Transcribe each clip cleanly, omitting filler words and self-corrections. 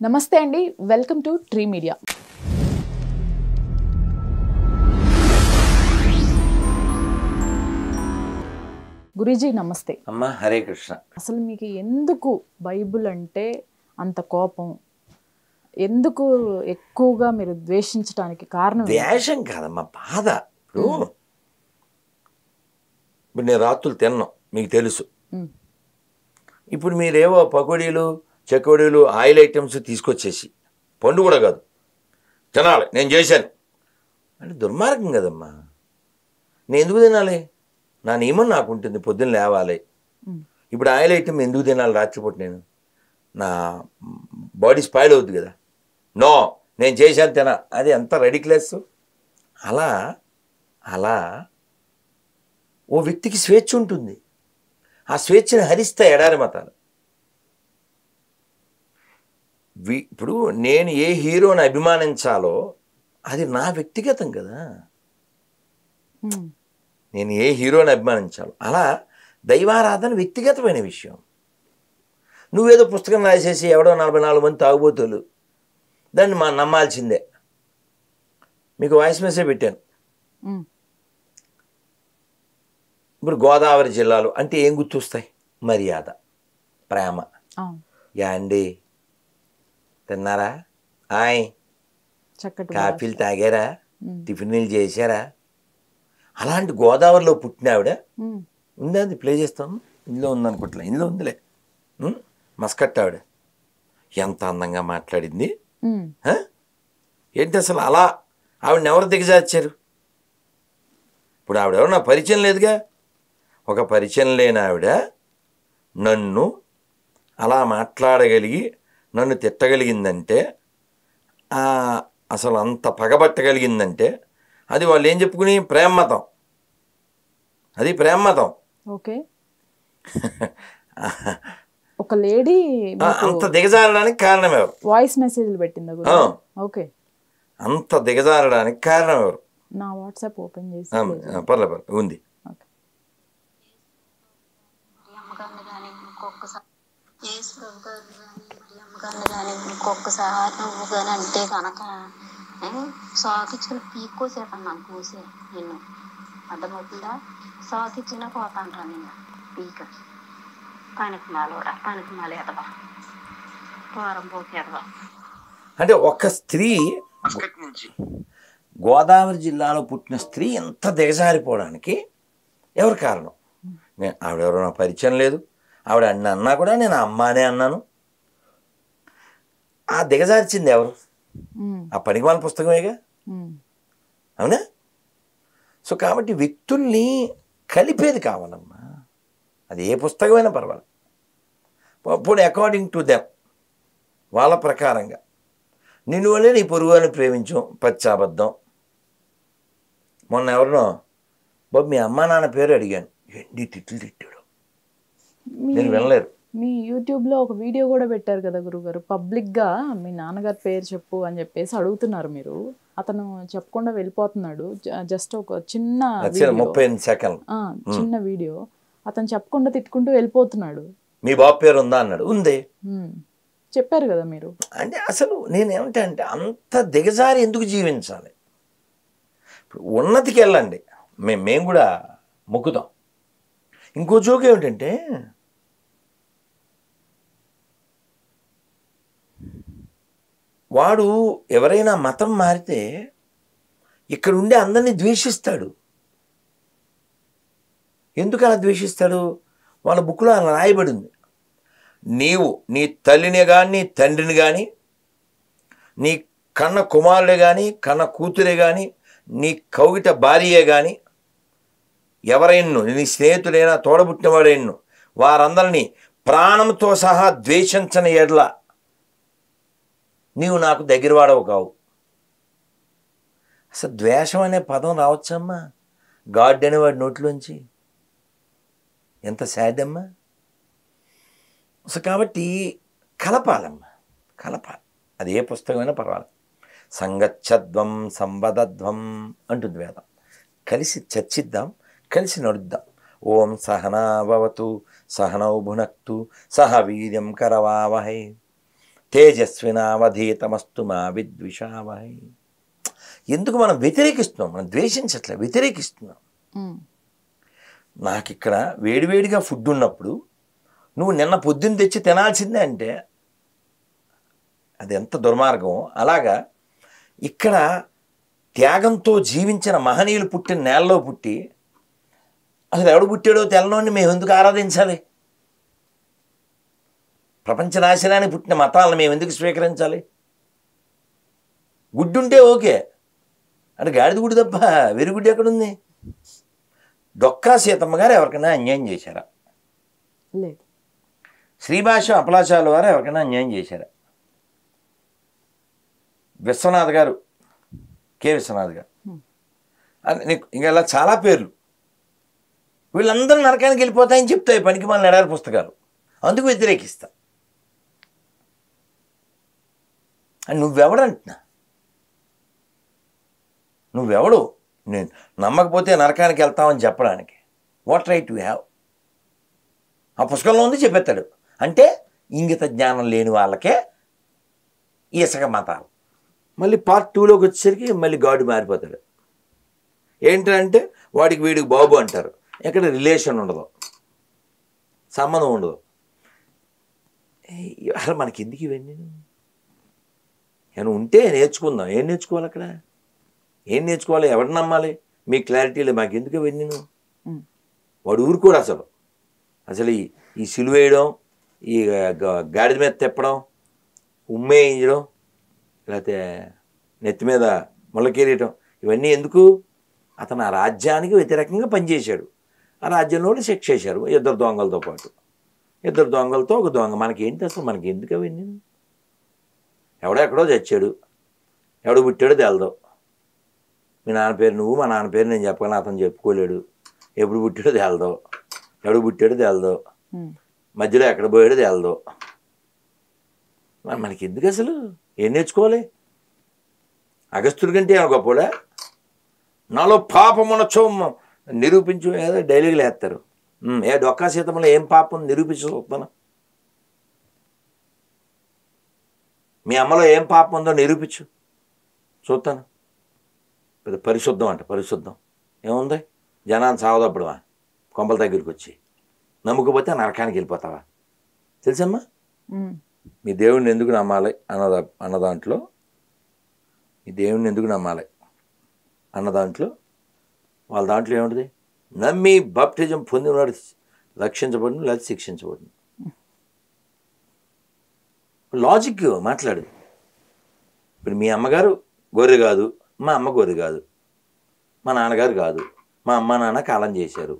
నమస్తే అండి, welcome to tree media. Guruji నమస్తే. అమ్మా హరే కృష్ణ. అసలు మీకు ఎందుకు బైబుల్ అంటే అంత కోపం? ఎందుకు ఎక్కువగా మీరు ద్వేషించడానికి కారణం? ద్వేషం కాదమ్మా, బాధ. ఇప్పుడు నేను రాత్రులు తిన్నాను, మీకు తెలుసు. ఇప్పుడు మీరేవో పకోడీలు చెకోడీలు ఆయిల్ ఐటమ్స్ తీసుకొచ్చేసి, పండు కూడా కాదు, తినాలి నేను చేశాను అంటే దుర్మార్గం కదమ్మా. నేను ఎందుకు తినాలి? నా నియమం నాకు ఉంటుంది, పొద్దున్న లేవాలి. ఇప్పుడు ఆయిల్ ఐటమ్ ఎందుకు తినాలి రాత్రిపూట? నా బాడీ స్పాయిల్ అవుతుంది కదా. నో, నేను చేశాను తినా, అది ఎంత రెడిక్లెస్. అలా అలా ఓ వ్యక్తికి స్వేచ్ఛ ఉంటుంది, ఆ స్వేచ్ఛను హరిస్తా ఎడారి మతాలు. ఇప్పుడు నేను ఏ హీరోని అభిమానించాలో అది నా వ్యక్తిగతం కదా. నేను ఏ హీరోని అభిమానించాలో అలా దైవారాధన వ్యక్తిగతమైన విషయం. నువ్వేదో పుస్తకం రాసేసి ఎవడో 44 మంది తాగుబోతులు దాన్ని నమ్మాల్సిందే. మీకు వాయిస్ మెసేజ్ పెట్టాను. ఇప్పుడు గోదావరి జిల్లాలో అంటే ఏం గుర్తొస్తాయి? మర్యాద, ప్రేమ. యాండి తిన్నారా? ఆయ్ కాఫీలు తాగారా? టిఫిన్లు చేశారా? అలాంటి గోదావరిలో పుట్టిన ఆవిడ ఉందా? అది ప్లే చేస్తాను, ఇందులో ఉందనుకుంటా, ఇందులో ఉందిలే. మస్కట్ ఆవిడ ఎంత అందంగా మాట్లాడింది. ఏంటి అసలు అలా ఆవిడని ఎవరు దిగజార్చారు? ఇప్పుడు ఆవిడెవరు? నా పరిచయం లేదుగా. ఒక పరిచయం లేని ఆవిడ నన్ను అలా మాట్లాడగలిగి నన్ను తిట్టగలిగిందంటే, అసలు అంత పగబట్టగలిగిందంటే అది వాళ్ళు ఏం చెప్పుకుని ప్రేమ మతం. అది ప్రేమ మతం. ఓకే. ఒక లేడీ అంత దిగజారడానికి కారణం ఎవరు? వాయిస్ మెసేజ్లు పెట్టిందా? ఓకే. అంత దిగజారడానికి కారణం ఎవరు? నా వాట్సాప్ ఓపెన్ చేసి పర్లేదు ఉంది. ఇంకొకసారి నువ్వు కానీ అంటే కనుక సాకిచ్చిన పీక్కోసేపన్నా కూసే నిన్ను అర్థమవుతుందా? సాకిచ్చిన పోతాంటా నిన్ను పీక పనికి మాల ఎదవా, వారం పోకి ఎదవా. అంటే ఒక స్త్రీ, గోదావరి జిల్లాలో పుట్టిన స్త్రీ ఎంత దిగజారిపోవడానికి ఎవరు కారణం? ఆవిడెవరో నా పరిచయం లేదు. ఆవిడ అన్నా కూడా నేను అమ్మానే అన్నాను. ఆ దిగజార్చింది ఎవరు? ఆ పనికిమాల పుస్తకమేగా, అవునా? సో కాబట్టి వ్యక్తుల్ని కలిపేది కావాలమ్మా. అది ఏ పుస్తకమైనా పర్వాలేదు. ఇప్పుడు అకార్డింగ్ టు దెమ్, వాళ్ళ ప్రకారంగా నిన్ను వల్లే నీ పొరుగుని ప్రేమించాం, పచ్చాబద్ధం. మొన్న ఎవరినో బాబు మీ అమ్మా నాన్న పేరు అడిగాను, ఎన్ని తిట్లు తిట్టాడు, నేను వినలేరు. మీ యూట్యూబ్లో ఒక వీడియో కూడా పెట్టారు కదా గురుగారు, పబ్లిక్గా మీ నాన్నగారి పేరు చెప్పు అని చెప్పేసి అడుగుతున్నారు మీరు. అతను చెప్పకుండా వెళ్ళిపోతున్నాడు. జస్ట్ ఒక చిన్న 30 సెకండ్లు చిన్న వీడియో. అతను చెప్పకుండా తిట్టుకుంటూ వెళ్ళిపోతున్నాడు. మీ బాబు పేరు ఉందా అన్నాడు. ఉంది చెప్పారు కదా మీరు. అంటే అసలు నేనేమంటే అంటే అంత దిగజారి ఎందుకు జీవించాలి? ఇప్పుడు ఉన్నతికి వెళ్ళండి, మేము కూడా మొక్కుతాం. ఇంకో జోక్ ఏమిటంటే, వాడు ఎవరైనా మతం మారితే ఇక్కడ ఉండే అందరినీ ద్వేషిస్తాడు. ఎందుకు అలా ద్వేషిస్తాడు? వాళ్ళ బుక్లో అలా రాయబడింది. నీవు నీ తల్లిని కానీ తండ్రిని కానీ, నీ కన్న కుమారుడే కానీ కన్న కూతురే కానీ, నీ కౌగిట భార్యే కానీ, ఎవరైనా నీ స్నేహితుడైనా తోడబుట్టినవాడైనా వారందరినీ ప్రాణంతో సహా ద్వేషించని ఎడల నీవు నాకు దగ్గరవాడవు కావు. అసలు ద్వేషం అనే పదం రావచ్చమ్మా గాడ్ అనేవాడి నోట్లోంచి? ఎంత సాడ్ అమ్మా. సో కాబట్టి కలపాలమ్మా, కలపాలి. అది ఏ పుస్తకమైనా పర్వాలేదు. సంగచ్చధ్వం సంవదధ్వం అంటుంది వేదం. కలిసి చర్చిద్దాం, కలిసి నడుద్దాం. ఓం సహనా భవతు సహనౌ భునక్తు సహ వీర్యం కరవావహై తేజస్వినావధీతమస్తు మా విద్విషావహై. ఎందుకు మనం వ్యతిరేకిస్తున్నాం? మనం ద్వేషించట్లే, వ్యతిరేకిస్తున్నాం. నాకు ఇక్కడ వేడివేడిగా ఫుడ్ ఉన్నప్పుడు నువ్వు నిన్న పొద్దున్న తెచ్చి తినాల్సిందే అంటే అది ఎంత దుర్మార్గం. అలాగా ఇక్కడ త్యాగంతో జీవించిన మహనీయులు పుట్టిన నేలలో పుట్టి అసలు ఎవడు పుట్టాడో తెలనోడిని మేము ఎందుకు ఆరాధించాలి? ప్రపంచ నాశనానికి పుట్టిన మతాలను మేము ఎందుకు స్వీకరించాలి? గుడ్డుంటే ఓకే, అంటే గాడిద గుడి తప్ప వెరుగుడ్డి ఎక్కడుంది? డొక్కా సీతమ్మ గారు ఎవరికైనా అన్యాయం చేశారా? లేదు. శ్రీభాష అపలాచార్యుల వారు ఎవరికైనా అన్యాయం చేశారా? విశ్వనాథ్ గారు, కె విశ్వనాథ్ గారు, నీకు ఇంకా ఇలా చాలా పేర్లు. వీళ్ళందరూ నరకానికి వెళ్ళిపోతాయని చెప్తాయి పనికి మన నడారి పుస్తకాలు. అందుకు వ్యతిరేకిస్తా. అని నువ్వెవడంటున్నా? నువ్వెవడు? నేను నమ్మకపోతే నరకానికి వెళ్తామని చెప్పడానికి వాట్ రైట్ యు హ్యావ్? ఆ పుస్తకంలో ఉంది, చెప్పేస్తాడు. అంటే ఇంగిత జ్ఞానం లేని వాళ్ళకే ఇసుక మతాలు. మళ్ళీ పార్ట్ 2లోకి వచ్చేసరికి మళ్ళీ గాడు మారిపోతాడు. ఏంటంటే వాడికి వీడికి బాబు అంటారు. ఎక్కడ రిలేషన్ ఉండదు, సంబంధం ఉండదు. అసలు మనకి ఎందుకు ఇవన్నీ? ఏమైనా ఉంటే నేర్చుకుందాం. ఏం నేర్చుకోవాలి అక్కడ? ఏం నేర్చుకోవాలి? ఎవరిని నమ్మాలి? మీ క్లారిటీలో మాకు ఎందుకు ఇవన్నీ? వాడు ఊరుకోడు అసలు. అసలు ఈ సిలువేయడం, ఈ గాడిద మీద తిప్పడం, ఉమ్మేయించడం, లేకపోతే నెత్తి మీద ముళ్ళకేరియటం, ఇవన్నీ ఎందుకు? అతను ఆ రాజ్యానికి వ్యతిరేకంగా పనిచేశాడు. ఆ రాజ్యంలో శిక్ష చేశారు 2 దొంగలతో పాటు. 2 దొంగలతో ఒక దొంగ. మనకేంటి అసలు? మనకి ఎందుకు అవన్నీ? ఎవడో ఎక్కడో చచ్చాడు, ఎవడు పుట్టాడో తెలదు. మీ నాన్న పేరు నువ్వు, మా నాన్న పేరు నేను చెప్పగలను, అతను చెప్పుకోలేడు. ఎప్పుడు పుట్టాడో తెలదు, ఎవడు పుట్టాడో తెలదు, మధ్యలో ఎక్కడ పోయాడో తెలదు. మనకి ఎందుకు అసలు? ఏం నేర్చుకోవాలి? అగస్త్యుడి కంటే ఏమో గొప్పడా? నాలో పాపమునచో నిరూపించు ఏదో డైలీలు వేస్తారు. ఏ డొక్కా సీతమ్మలో ఏం పాపం నిరూపించు చూస్తాను. మీ అమ్మలో ఏం పాపం ఉందో నిరూపించు చూస్తాను. పెద్ద పరిశుద్ధం అంట. పరిశుద్ధం ఏముంది? జనాన్ని సావదప్పుడువా కొంపల దగ్గరికి వచ్చి నమ్ముకపోతే నరకానికి వెళ్ళిపోతావా? తెలుసమ్మా? మీ దేవుడిని ఎందుకు నమ్మాలి అన్న దాంట్లో, మీ దేవుడిని ఎందుకు నమ్మాలి అన్న దాంట్లో, వాళ్ళ దాంట్లో ఏముంటుంది? నమ్మి బాప్టిజం పొందినవాడు రక్షించబడును లేదా శిక్షించబడును. లాజిక్ మాట్లాడు. ఇప్పుడు మీ అమ్మగారు గొర్రె కాదు, మా అమ్మ గొర్రె కాదు, మా నాన్నగారు కాదు, మా అమ్మ నాన్న కాలం చేశారు.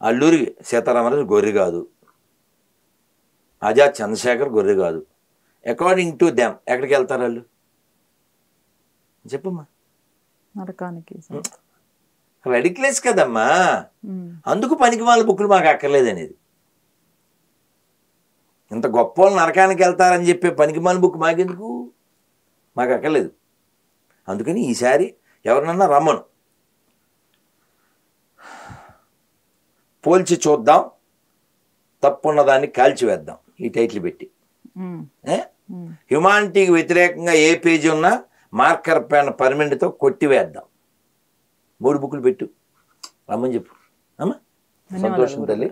అల్లూరి సీతారామరాజు గొర్రె కాదు, ఆజాద్ చంద్రశేఖర్ గొర్రె కాదు. అకార్డింగ్ టు దెమ్ ఎక్కడికి వెళ్తారు వాళ్ళు? చెప్పమ్మా. నరకానికి. రెడిక్లెస్ కదమ్మా. అందుకు పనికి వాళ్ళ బుక్కులు మాకు అక్కర్లేదు అనేది. ఇంత గొప్ప వాళ్ళు నరకానికి వెళ్తారని చెప్పే పనికి మాల బుక్ మాకెందుకు? మాకు అక్కర్లేదు. అందుకని ఈసారి ఎవరినన్నా రమ్మను, పోల్చి చూద్దాం, తప్పున్నదాన్ని కాల్చివేద్దాం ఈ టైటిల్ పెట్టి. హ్యుమానిటీకి వ్యతిరేకంగా ఏ పేజీ ఉన్నా మార్కర్ పెన్ పర్మనెంట్తో కొట్టివేద్దాం. 3 బుక్కులు పెట్టు, రమ్మని చెప్పు. అమ్మా సంతోషం తల్లి.